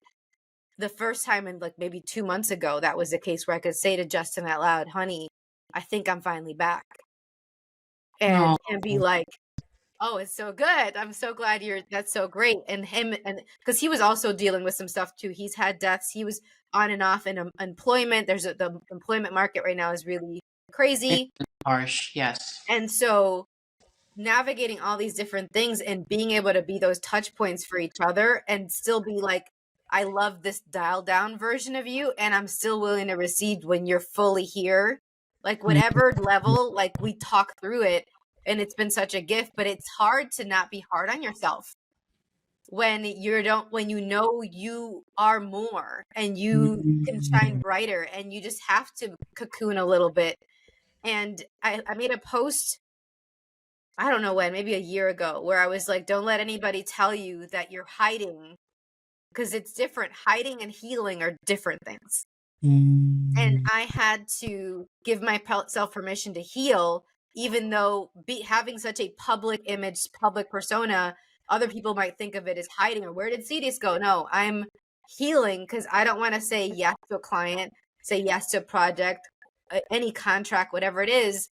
The first time in like maybe 2 months ago, that was the case where I could say to Justin out loud, honey, I think I'm finally back. No. And be like, oh, it's so good. I'm so glad that's so great. And because he was also dealing with some stuff too. He's had deaths. He was on and off in employment. The employment market right now is really crazy. It's harsh, yes. And so navigating all these different things and being able to be those touch points for each other, and still be like, I love this dialed down version of you, and I'm still willing to receive when you're fully here. Like whatever level, like we talk through it, and it's been such a gift. But it's hard to not be hard on yourself when when you know you are more and you can shine brighter, and you just have to cocoon a little bit. And I made a post, I don't know when, maybe a year ago, where I was like, don't let anybody tell you that you're hiding, because it's different. Hiding and healing are different things. And I had to give myself permission to heal, even though having such a public image, public persona, other people might think of it as hiding, or where did Siris go? No, I'm healing because I don't want to say yes to a client, say yes to a project, any contract, whatever it is,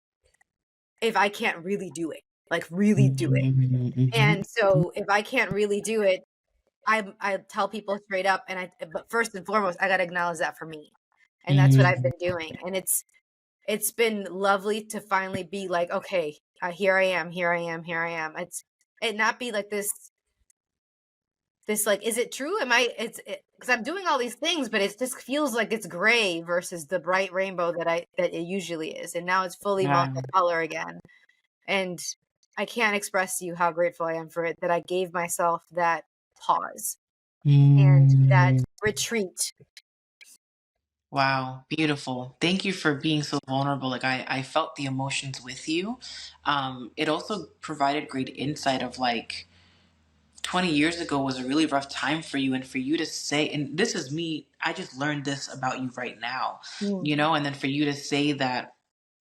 if I can't really do it, like really do it. And so if I can't really do it, I tell people straight up, but first and foremost, I got to acknowledge that for me. And that's what I've been doing. And it's been lovely to finally be like, okay, here I am. It not be like this like, is it true? Because I'm doing all these things, but it just feels like it's gray versus the bright rainbow that it usually is. And now it's fully multicolor again. And I can't express to you how grateful I am for it, that I gave myself that pause and that retreat. Wow, beautiful. Thank you for being so vulnerable. Like I felt the emotions with you. It also provided great insight of like 20 years ago was a really rough time for you, and for you to say, and this is me, I just learned this about you right now, you know, and then for you to say that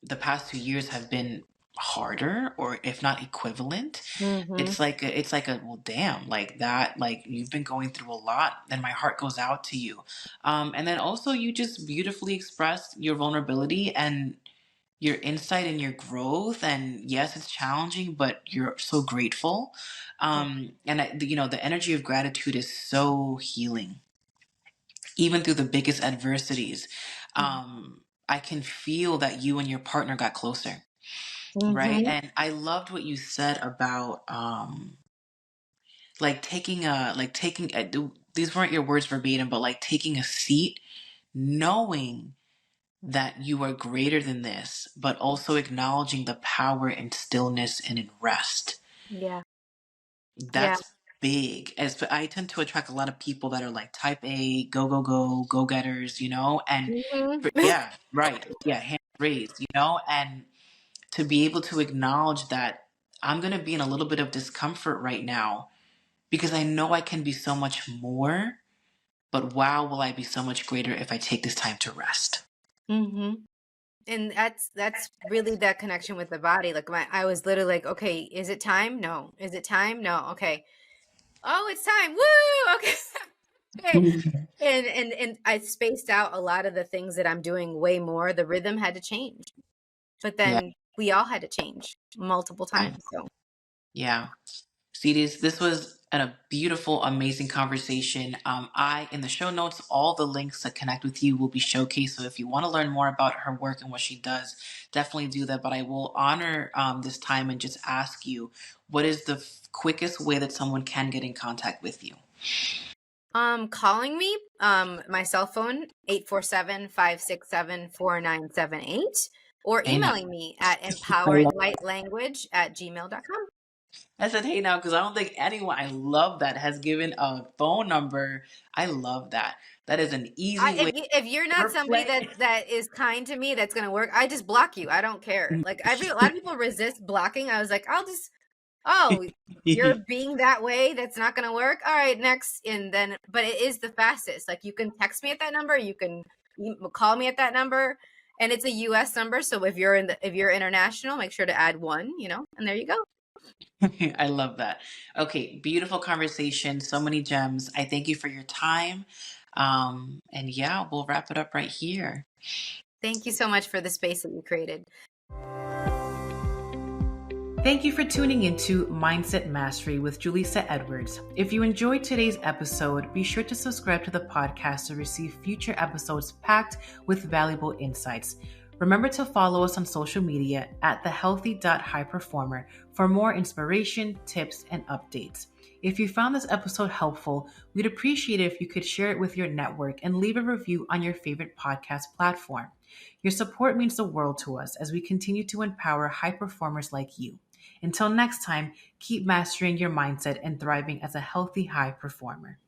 the past 2 years have been harder, or if not equivalent, it's like well, damn, like that, like you've been going through a lot, and my heart goes out to you. And then also you just beautifully expressed your vulnerability and your insight and your growth. And yes, it's challenging, but you're so grateful. The energy of gratitude is so healing, even through the biggest adversities. I can feel that you and your partner got closer, right? And I loved what you said about like taking these weren't your words verbatim, but like taking a seat, knowing that you are greater than this, but also acknowledging the power in stillness and in rest. Yeah. That's big. As I tend to attract a lot of people that are like type A, go getters, you know, and yeah, right. Yeah, hand raised, you know, and to be able to acknowledge that I'm going to be in a little bit of discomfort right now because I know I can be so much more, but wow, will I be so much greater if I take this time to rest. And that's really that connection with the body. Like I was literally like, okay, is it time? No. Is it time? No. Okay. Oh, it's time. Woo! Okay. And I spaced out a lot of the things that I'm doing way more. The rhythm had to change, but Yeah. then we all had to change multiple times. So Yeah. Cedes, this was a beautiful, amazing conversation. In the show notes, all the links to connect with you will be showcased. So if you want to learn more about her work and what she does, definitely do that. But I will honor this time and just ask you, what is the quickest way that someone can get in contact with you? calling me, my cell phone, 847-567-4978, or Hey now. emailing me at I love empoweringlightlanguage@gmail.com. I said, hey now, because I don't think anyone, I love that, has given a phone number. I love that. That is an easy way If you're not to somebody play. that is kind to me, that's gonna work, I just block you. I don't care. Like a lot of people resist blocking. I was like, oh, you're being that way. That's not gonna work. All right, next. And then, but it is the fastest. Like you can text me at that number. You can call me at that number, and it's a U.S. number. So if you're international, make sure to add 1. And there you go. I love that. Okay, beautiful conversation. So many gems. I thank you for your time. And yeah, we'll wrap it up right here. Thank you so much for the space that you created. Thank you for tuning into Mindset Mastery with Julissa Edwards. If you enjoyed today's episode, be sure to subscribe to the podcast to receive future episodes packed with valuable insights. Remember to follow us on social media at thehealthy.highperformer for more inspiration, tips, and updates. If you found this episode helpful, we'd appreciate it if you could share it with your network and leave a review on your favorite podcast platform. Your support means the world to us as we continue to empower high performers like you. Until next time, keep mastering your mindset and thriving as a healthy high performer.